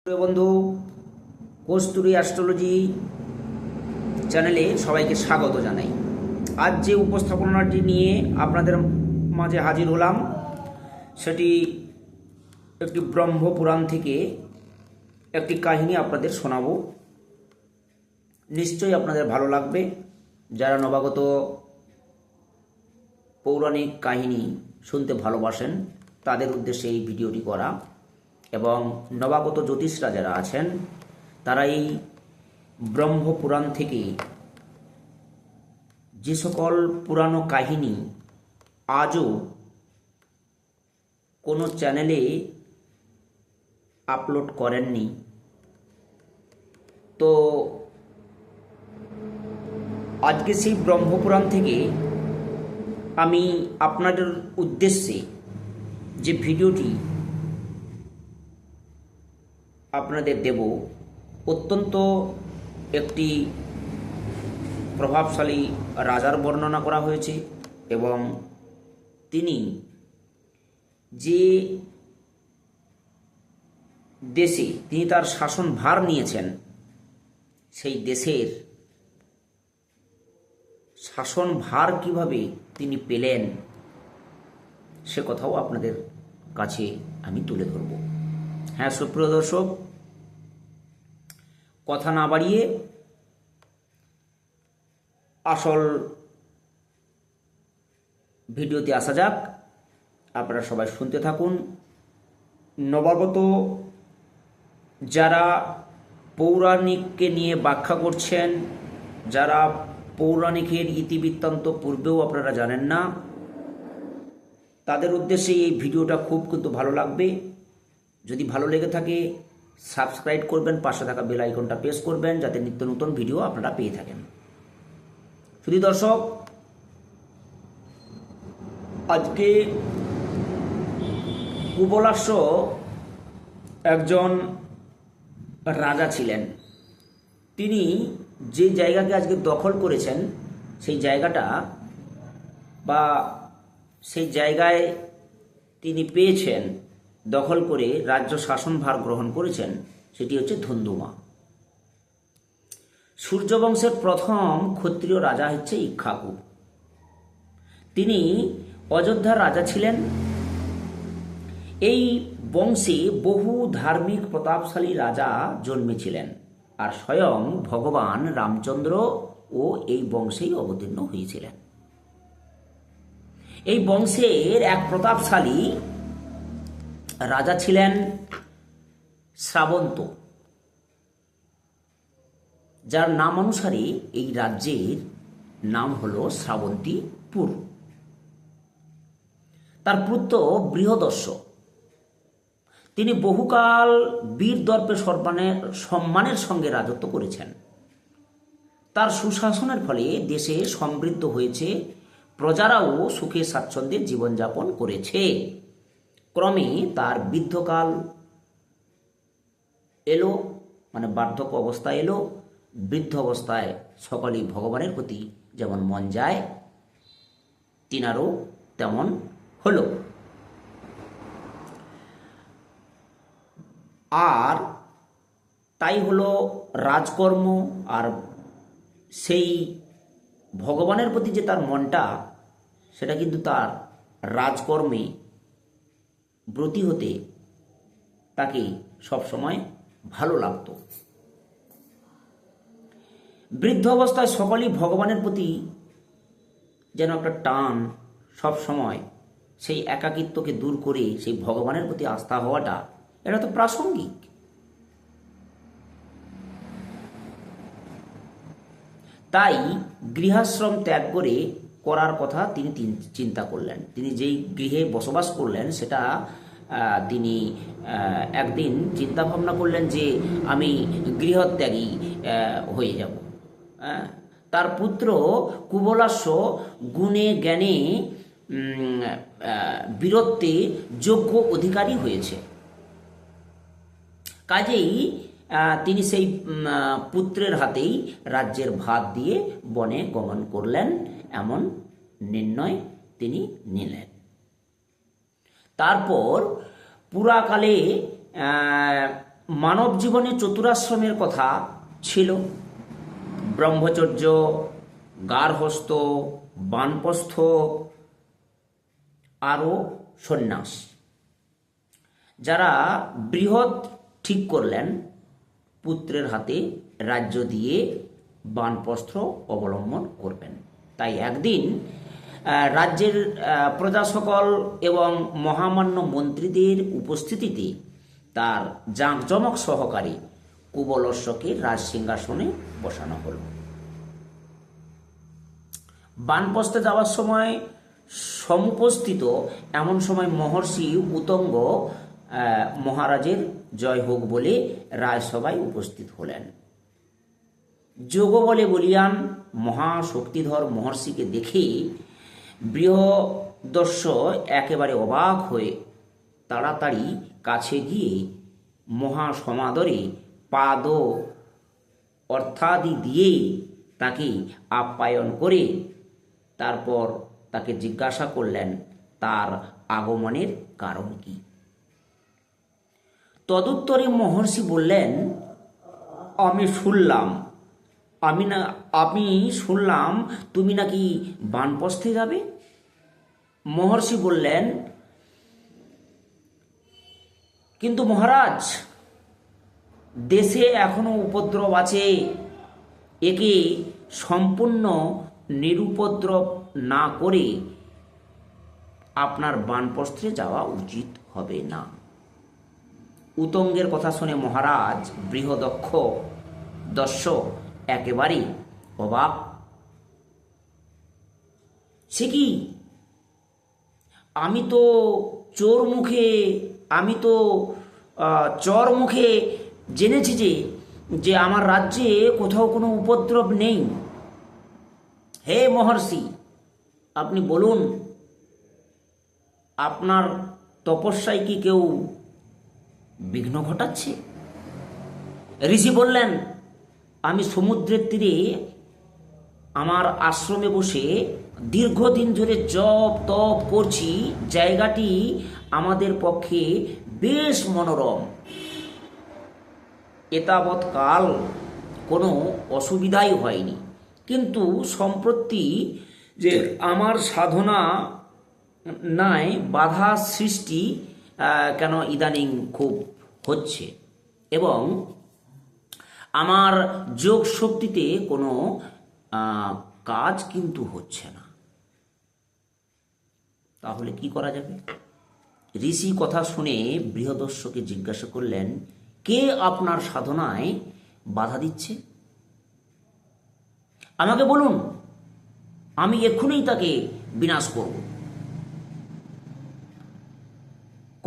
প্রিয় বন্ধু, কস্তুরী অ্যাস্ট্রোলজি চ্যানেলে সবাইকে স্বাগত জানাই। আজ যে উপস্থাপনাটি নিয়ে আপনাদের মাঝে হাজির হলাম সেটি একটি ব্রহ্মপুরাণ থেকে একটি কাহিনী আপনাদের শোনাবো। নিশ্চয়ই আপনাদের ভালো লাগবে। যারা নবাগত পৌরাণিক কাহিনী শুনতে ভালোবাসেন তাদের উদ্দেশ্যে এই ভিডিওটি করা, এবং নবাগত জ্যোতিষরা যারা আছেন তারা এই ব্রহ্মপুরাণ থেকে যে সকল পুরানো কাহিনী আজও কোনো চ্যানেলে আপলোড করেননি, তো আজকে সেই ব্রহ্মপুরাণ থেকে আমি আপনাদের উদ্দেশ্যে যে ভিডিওটি আপনাদের দেব, অত্যন্ত একটি প্রভাবশালী রাজার বর্ণনা করা হয়েছে, এবং তিনি যে দেশে তিনি তার শাসন ভার নিয়েছেন সেই দেশের শাসন ভার কিভাবে তিনি পেলেন সে কথাও আপনাদের কাছে আমি তুলে ধরব। হ্যাঁ সুপ্রিয় দর্শক, কথা না বাড়িয়ে আসল ভিডিওতে আসা যাক। আপনারা সবাই শুনতে থাকুন। নবাগত যারা পৌরাণিককে নিয়ে ব্যাখ্যা করছেন, যারা পৌরাণিকের ইতিবৃত্তান্ত পূর্বেও আপনারা জানেন না, তাদের উদ্দেশ্যে এই ভিডিওটা খুব কিন্তু ভালো লাগবে। যদি ভালো লেগে থাকে সাবস্ক্রাইব করবেন, পাশে থাকা বেল আইকনটা প্রেস করবেন যাতে নিত্য নতুন ভিডিও আপনারা পেয়ে থাকেন। শুধু দর্শক, আজকে কুবলাস্য একজন রাজা ছিলেন। তিনি যে জায়গাকে আজকে দখল করেছেন সেই জায়গাটা বা সেই জায়গায় তিনি পেয়েছেন দখল করে রাজ্য শাসনভার গ্রহণ করেছেন, সেটি হচ্ছে ধুন্ধুমা। সূর্যবংশের প্রথম ক্ষত্রিয় রাজা হচ্ছে ইক্ষ্বাকু। তিনি অযোধ্যার রাজা ছিলেন। এই বংশে বহু ধার্মিক প্রতাপশালী রাজা জন্মেছিলেন, আর স্বয়ং ভগবান রামচন্দ্র ও এই বংশেই অবতীর্ণ হয়েছিলেন। এই বংশের এক প্রতাপশালী রাজা ছিলেন শ্রাবন্ত, যার নাম অনুসারে এই রাজ্যের নাম হল শ্রাবন্তীপুর। তার পুত্র বৃহদস্য, তিনি বহুকাল বীর দর্পে সম্মানের সঙ্গে রাজত্ব করেছেন। তার সুশাসনের ফলে দেশে সমৃদ্ধ হয়েছে, প্রজারাও সুখে স্বাচ্ছন্দ্যে জীবনযাপন করেছে। ক্রমে তার বৃদ্ধকাল এলো, মানে বার্ধক্য অবস্থা এলো। বৃদ্ধ অবস্থায় সকলেই ভগবানের প্রতি যেমন মন যায়, তিনারও তেমন হলো। আর তাই হলো রাজকর্ম, আর সেই ভগবানের প্রতি যে তার মনটা, সেটা কিন্তু তার রাজকর্মে ব্রতী হতে তাকে সবসময় ভালো লাগত। বৃদ্ধ অবস্থায় সকলেই ভগবানের প্রতি যেন একটা টান, সব সময় সেই একাকিত্বকে দূর করে সেই ভগবানের প্রতি আস্থা হওয়াটা, এটা তো প্রাসঙ্গিক। তাই গৃহাশ্রম ত্যাগ করে করার কথা তিনি চিন্তা করলেন। তিনি যেই গৃহে বসবাস করলেন সেটা তিনি একদিন চিন্তা ভাবনা করলেন যে আমি গৃহত্যাগী হয়ে যাব। তার পুত্র কুবলাস্য গুণে জ্ঞানে বীরত্বে যোগ্য অধিকারী হয়েছে। কাজেই তিনি সেই পুত্রের হাতেই রাজ্যের ভার দিয়ে বনে গমন করলেন, এমন নির্ণয় তিনি নিলেন। তারপর পুরাকালে মানব জীবনে চতুরাশ্রমের কথা ছিল। ব্রহ্মচর্য, গার্হস্থ, বানপ্রস্থ, আরও সন্ন্যাস। যারা বৃহৎ ঠিক করলেন পুত্রের হাতে রাজ্য দিয়ে বানপ্রস্থ অবলম্বন করবেন। তাই একদিন রাজ্যের প্রজা সকল এবং মহামান্য মন্ত্রীদের উপস্থিতিতে তার জাঁকজমক সহকারে কুবলস্যকে রাজসিংহাসনে বসানো হল। বানপ্রস্থে যাওয়ার সময় সমুপস্থিত এমন সময় মহর্ষি উতঙ্গ মহারাজের জয় হোক বলে রাজসভায় উপস্থিত হলেন। যোগ বলে বলিয়ান মহাশক্তিধর মহর্ষিকে দেখে বৃহদস্য একেবারে অবাক হয়ে তাড়াতাড়ি কাছে গিয়ে মহাসমাদরে পাদ অর্থাদি দিয়ে তাকে আপ্যায়ন করে তারপর তাকে জিজ্ঞাসা করলেন তার আগমনের কারণ কি। তদুত্তরে মহর্ষি বললেন, আমি শুনলাম তুমি নাকি বানপ্রস্থে যাবে। মহর্ষি বললেন, কিন্তু মহারাজ, দেশে এখনো উপদ্রব আছে, একে সম্পূর্ণ নিরুপদ্রব না করে আপনার বানপ্রস্থে যাওয়া উচিত হবে না। উতঙ্গের কথা শুনে মহারাজ বৃহদস্য একেবারে অবাক। সে কি, আমি তো চর মুখে জেনেছি যে আমার রাজ্যে কোথাও কোনো উপদ্রব নেই। হে মহর্ষি, আপনি বলুন, আপনার তপস্যায় কি কেউ বিঘ্ন ঘটাচ্ছে? ঋষি বললেন, আমি সমুদ্রের তীরে আমার আশ্রমে বসে দীর্ঘদিন ধরে জপ তপ করছি। জায়গাটি আমাদের পক্ষে বেশ মনোরম। এতাবৎ কাল কোনো অসুবিধাই হয়নি, কিন্তু সম্প্রতি যে আমার সাধনা নাই বাধা সৃষ্টি কেন ইদানিং খুব হচ্ছে, এবং আমার যোগ শক্তিতে কোনো কাজ কিন্তু হচ্ছে না। তাহলে কি করা যাবে? ঋষি কথা শুনে বৃহদস্যকে জিজ্ঞাসা করলেন, কে আপনার সাধনায় বাধা দিচ্ছে? আমাকে বলুন, আমি এক্ষুনি তাকে বিনাশ করব।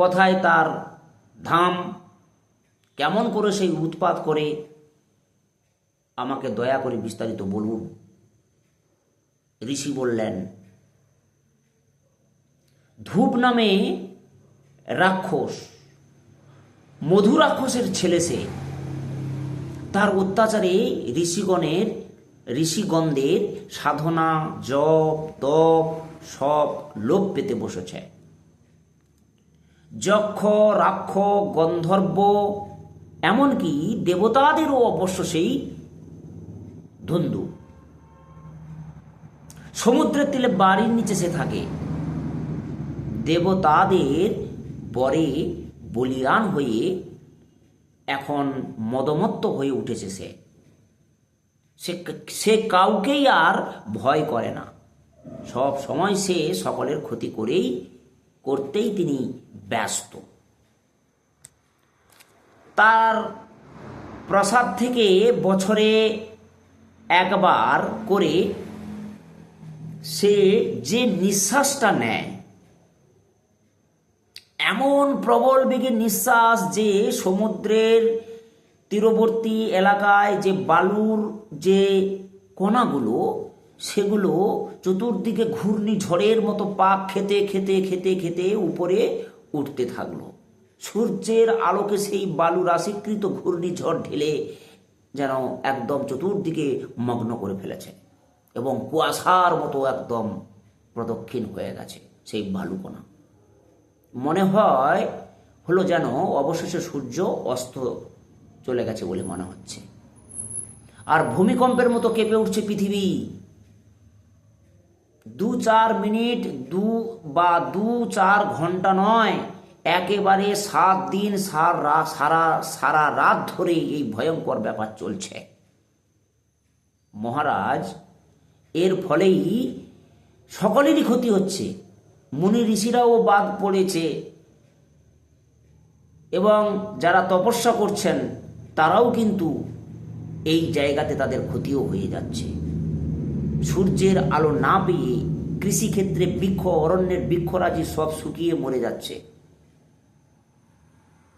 কথায় তার ধাম, কেমন করে সেই উৎপাত করে, আমাকে দয়া করে বিস্তারিত বলুন। ঋষি বললেন, ধূপ নামে রাক্ষস, মধু রাক্ষসের ছেলে সে। তার অত্যাচারে ঋষিগণদের সাধনা জপ তপ সব লোপ পেতে বসেছে। যক্ষ রাক্ষ গন্ধর্ব এমনকি দেবতাদেরও অবশ্য সেই ধন্দু। সমুদ্রের তীরে বাড়ির নিচে সে থাকে। দেবতাদের বরে বলিয়ান হয়ে এখন মদমত্ত হয়ে উঠেছে সে কাউকেই আর ভয় করে না। সব সময় সে সকলের ক্ষতি করতেই তিনি ব্যস্ত। তার প্রাসাদ থেকে বছরে একবার করে সে যে নিঃশ্বাসটা নেয়, এমন প্রবল বেগে নিঃশ্বাস যে সমুদ্রের তীরবর্তী এলাকায় যে বালুর যে কণাগুলো, সেগুলো চতুর্দিকে ঘূর্ণিঝড়ের মতো পাক খেতে খেতে খেতে খেতে উপরে উঠতে থাকলো। সূর্যের আলোকে সেই বালু রাশিকৃত ঘূর্ণিঝড় ঢেলে যেন একদম চতুর্দিকে মগ্ন করে ফেলেছে, এবং কুয়াশার মতো একদম প্রদক্ষিণ হয়ে গেছে সেই বালুকণা। মনে হলো যেন অবশেষে সূর্য অস্ত চলে গেছে বলে মনে হচ্ছে। আর ভূমিকম্পের মতো কেঁপে উঠছে পৃথিবী। 2-4 মিনিট বা 2-4 ঘন্টা নয়, একেবারে 7 দিন সারা রাত ধরে এই ভয়ঙ্কর ব্যাপার চলছে। মহারাজ, এর ফলেই সকলেরই ক্ষতি হচ্ছে। মুনি ঋষিরাও বাদ পড়েছে এবং যারা তপস্যা করছেন তারাও কিন্তু এই জায়গাতে তাদের ক্ষতিও হয়ে যাচ্ছে। সূর্যের আলো না পেয়ে কৃষিক্ষেত্রে অরণ্যের বৃক্ষরাজি সব শুকিয়ে মরে যাচ্ছে।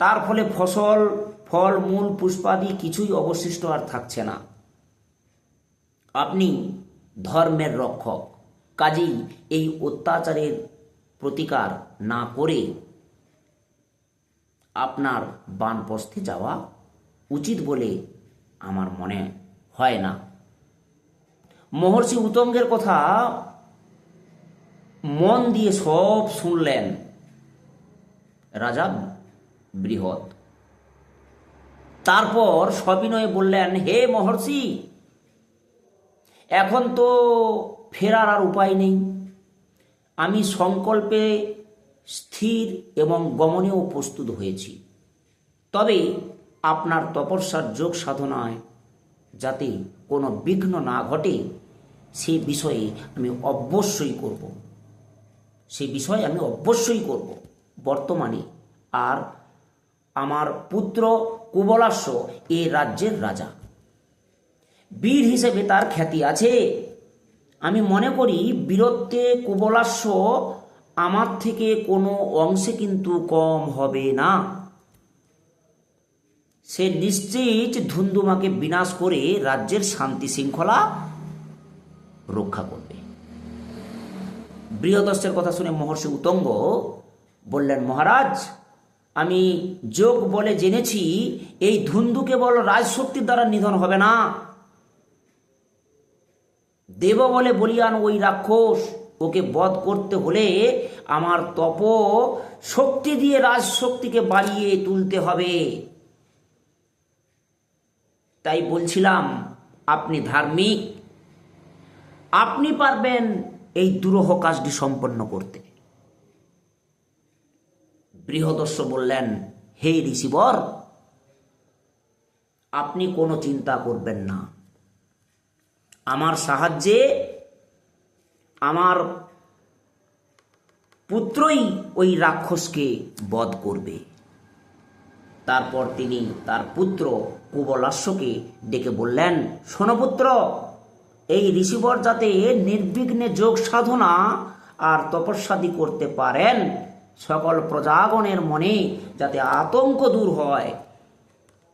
তার ফলে ফল মূল পুষ্পাদি কিছুই অবশিষ্ট আর থাকছে না। আপনি ধর্মের রক্ষক, কাজেই এই অত্যাচারের প্রতিকার না করে আপনার বানপ্রস্থে যাওয়া উচিত বলে আমার মনে হয় না। মহর্ষি উতঙ্গের কথা মন দিয়ে সব শুনলেন রাজা বৃহৎ। তারপর সবিনয়ে বললেন, হে মহর্ষি, এখন তো ফেরার আর উপায় নেই। আমি সংকল্পে স্থির এবং গমনেও প্রস্তুত হয়েছি। তবে আপনার তপস্যার যোগ সাধনায় যাতে কোনো বিঘ্ন না ঘটে সে বিষয়ে আমি অবশ্যই করব। বর্তমানে আর আমার পুত্র কুবলাস্য এ রাজ্যের রাজা, বীর হিসেবে তার খ্যাতি আছে। আমি মনে করি বীরত্বে কুবলাস্য আমার থেকে কোনো অংশে কিন্তু কম হবে না। সে নিশ্চিত ধুন্ধুমাকে বিনাশ করে রাজ্যের শান্তি শৃঙ্খলা রক্ষা করবে। বৃহদস্যের কথা শুনে মহর্ষি উতঙ্গ বললেন, মহারাজ, আমি যোগ বলে জেনেছি এই ধুন্ধু কেবল রাজশক্তির দ্বারা নিধন হবে না। দেব বলে বলিয়ান ওই রাক্ষস, ওকে বধ করতে হলে আমার তপ শক্তি দিয়ে রাজশক্তিকে বাড়িয়ে তুলতে হবে। তাই বলছিলাম, আপনি ধার্মিক, আপনি পারবেন এই দুরূহ কাজটি সম্পন্ন করতে। বৃহদস্য বললেন, হে ঋষিবর, আপনি কোনো চিন্তা করবেন না। আমার সাহায্যে আমার পুত্রই ওই রাক্ষসকে বধ করবে। তারপর তিনি তার পুত্র কুবলাস্যকে ডেকে বললেন, শোনো পুত্র, এই ঋষিবর যাতে নির্বিঘ্নে যোগ সাধনা আর তপস্যাদি করতে পারেন, সকল প্রজাগণের মনে যাতে আতঙ্ক দূর হয়,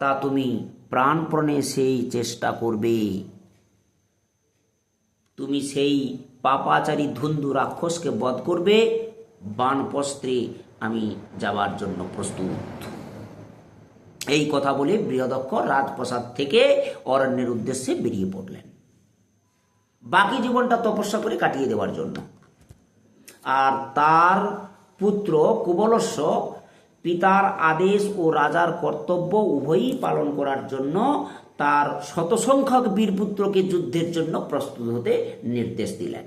তা তুমি প্রাণপণে সেই চেষ্টা করবে। তুমি সেই পাপাচারী ধুন্ধু রাক্ষসকে বধ করবে। বানপ্রস্থে আমি যাবার জন্য প্রস্তুত। এই কথা বলে বৃহদক্ষ রাজপ্রাসাদ থেকে অরণ্যের উদ্দেশ্যে বেরিয়ে পড়লেন, বাকি জীবনটা তপস্যা করে কাটিয়ে দেওয়ার জন্য। আর তার পুত্র কুবলস্য পিতার আদেশ ও রাজার কর্তব্য উভয়ই পালন করার জন্য তার শতসংখ্যক বীরপুত্রকে যুদ্ধের জন্য প্রস্তুত হতে নির্দেশ দিলেন।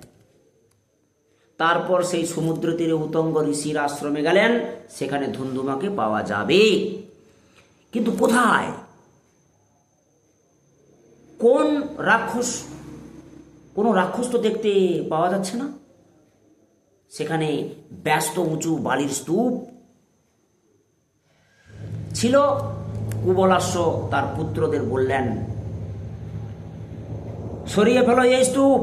তারপর সেই সমুদ্র তীরে উতঙ্গ ঋষির আশ্রমে গেলেন। সেখানে ধুন্ধুমাকে পাওয়া যাবে, কিন্তু কোথায়, কোন রাক্ষস? কোনো রাক্ষস তো দেখতে পাওয়া যাচ্ছে না। সেখানে ব্যস্ত উঁচু বালির স্তূপ ছিল। কুবলাস্য তার পুত্রদের বললেন, সরিয়ে ফেলো এই স্তূপ,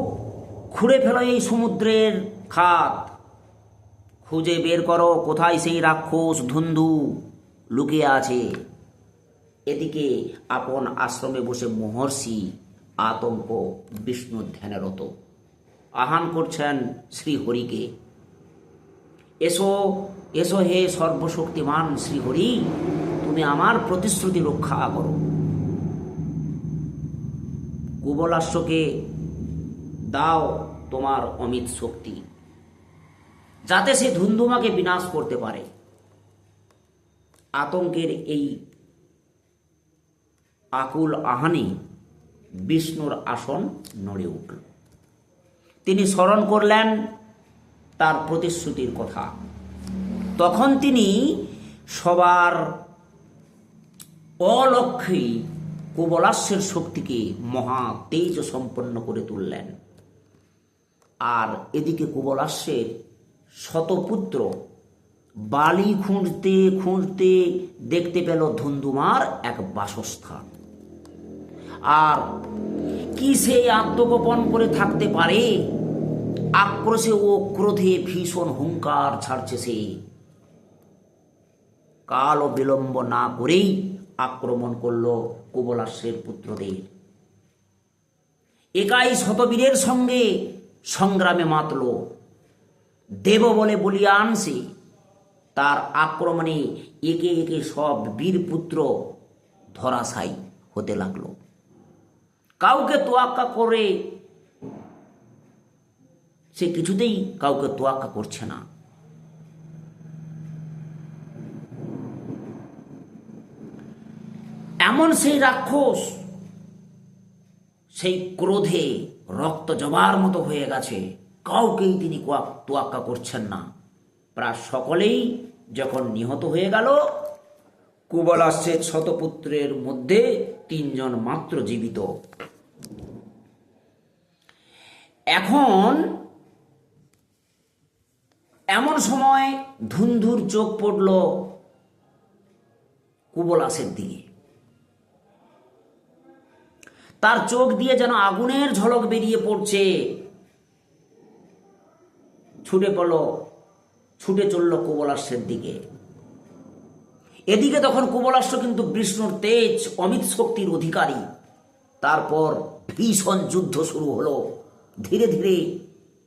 খুঁড়ে ফেলো এই সমুদ্রের খাত, খুঁজে বের করো কোথায় সেই রাক্ষস ধুন্ধু লুকিয়ে আছে। এদিকে আপন আশ্রমে বসে মহর্ষি আতঙ্ক বিষ্ণুর ধ্যানরত আহ্বান করছেন শ্রীহরিকে, এসো এসো হে সর্বশক্তিমান শ্রীহরি, তুমি আমার প্রতিশ্রুতি রক্ষা করো। কুবলাস্যকে দাও তোমার অমিত শক্তি, যাতে সে ধুন্ধুমাকে বিনাশ করতে পারে। আতঙ্কের এই আকুল আহানে বিষ্ণুর আসন নড়ে উঠল। তিনি স্মরণ করলেন তার প্রতিশ্রুতির কথা। তখন তিনি সবার অলক্ষ্যেই কুবলাস্যের শক্তিকে মহা তেজ সম্পন্ন করে তুললেন। আর এদিকে কুবলাস্যের শতপুত্র বালি খুঁড়তে খুঁড়তে দেখতে পেল ধুন্ধুমার এক বাসস্থান। আর কি সে আত্মগোপন করে থাকতে পারে? আক্রোশে ও ক্রোধে ভীষণ হুঙ্কার ছাড়ছে সে। কাল ও বিলম্ব না করেই আক্রমণ করল কুবলাস্যের পুত্রদের। একাই শতবীরের সঙ্গে সংগ্রামে মাতল। দেব বলে বলিয়ান সে। তার আক্রমণে একে একে সব বীরপুত্র ধরাশায়ী হতে লাগলো। কাউকে তোয়াক্কা করে সে কিছুতেই কাউকে তোয়াক্কা করছে না। এমন সেই রাক্ষস সেই ক্রোধে রক্ত জবার মতো হয়ে গেছে, কাউকেই তিনি তোয়াক্কা করছেন না। প্রায় সকলেই যখন নিহত হয়ে গেল, কুবলাস্যের শতপুত্রের মধ্যে 3 জন মাত্র জীবিত। এখন এমন সময় ধুন্ধুর চোখ পড়ল কুবলাস্যের দিকে। তার চোখ দিয়ে যেন আগুনের ঝলক বেরিয়ে পড়ছে। ছুটে চলল কুবলাস্যের দিকে। এদিকে তখন কুবলাস্য কিন্তু বিষ্ণুর তেজ অমিত শক্তির অধিকারী। তারপর ভীষণ যুদ্ধ শুরু হলো। ধীরে ধীরে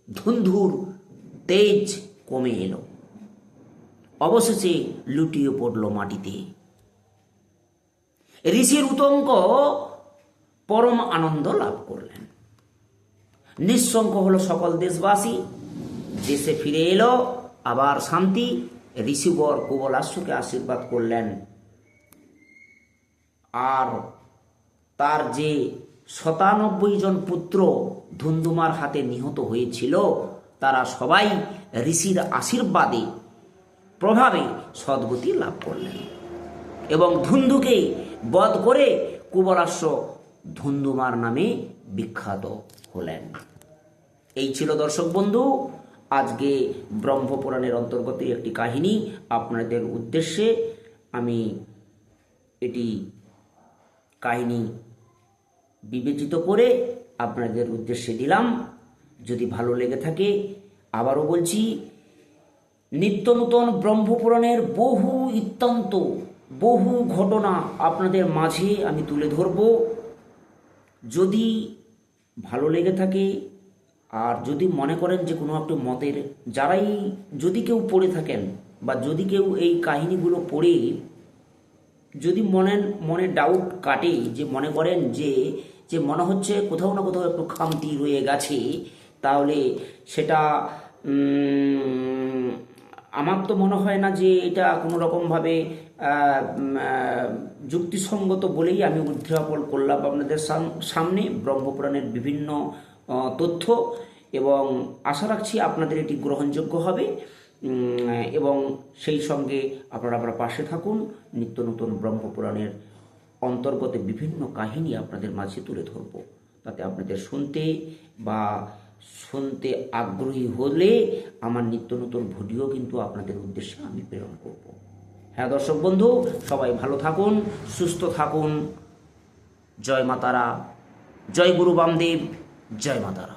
ধুন্ধুর তেজ কমে এলো। অবশেষে লুটিয়ে পড়ল মাটিতে। ঋষির উতঙ্ক পরম আনন্দ লাভ করলেন। নিঃশঙ্ক হলো সকল দেশবাসী। দেশে ফিরে এলো আবার শান্তি। ঋষিবর কুবলাস্যকে আশীর্বাদ করলেন। আর তার যে 97 জন পুত্র ধুন্ধুমার হাতে নিহত হয়েছিল, তারা সবাই ঋষির আশীর্বাদে প্রভাবে সদ্গতি লাভ করলেন এবং ধুন্ধুকে বধ করে কুবলাস্য ধুন্ধুমার নামে বিখ্যাত হলেন। এই ছিল দর্শক বন্ধু আজকে ব্রহ্মপুরাণের অন্তর্গত একটি কাহিনী আপনাদের উদ্দেশ্যে আমি এটি কাহিনী বিবেচিত করে আপনাদের উদ্দেশ্যে দিলাম। যদি ভালো লেগে থাকে, আবারও বলছি, নিত্য নূতন ব্রহ্মপুরাণের বহু ঘটনা আপনাদের মাঝে আমি তুলে ধরব। যদি ভালো লেগে থাকে আর যদি মনে করেন যে কোনো একটি মতের যারাই যদি কেউ পড়ে থাকেন বা যদি কেউ এই কাহিনীগুলো পড়ে যদি মনে ডাউট কাটে, যে মনে করেন যে মনে হচ্ছে কোথাও না কোথাও একটু খামতি রয়ে গেছে, তাহলে সেটা আমার তো মনে হয় না যে এটা কোনো রকমভাবে যুক্তিসঙ্গত বলেই আমি উদ্ধাপন করলাম আপনাদের সামনে ব্রহ্মপুরাণের বিভিন্ন তথ্য, এবং আশা রাখছি আপনাদের এটি গ্রহণযোগ্য হবে এবং সেই সঙ্গে আপনারা পাশে থাকুন। নিত্য নতুন ব্রহ্মপুরাণের অন্তর্গত বিভিন্ন কাহিনী আপনাদের মাঝে তুলে ধরব। তাতে আপনাদের শুনতে আগ্রহী হলে আমার নিত্য নতুন ভিডিও কিন্তু আপনাদের উদ্দেশ্যে আমি প্রেরণ করব। হ্যাঁ দর্শক বন্ধু, সবাই ভালো থাকুন, সুস্থ থাকুন। জয় মাতারা, জয় গুরু বামদেব, জয় মাতারা।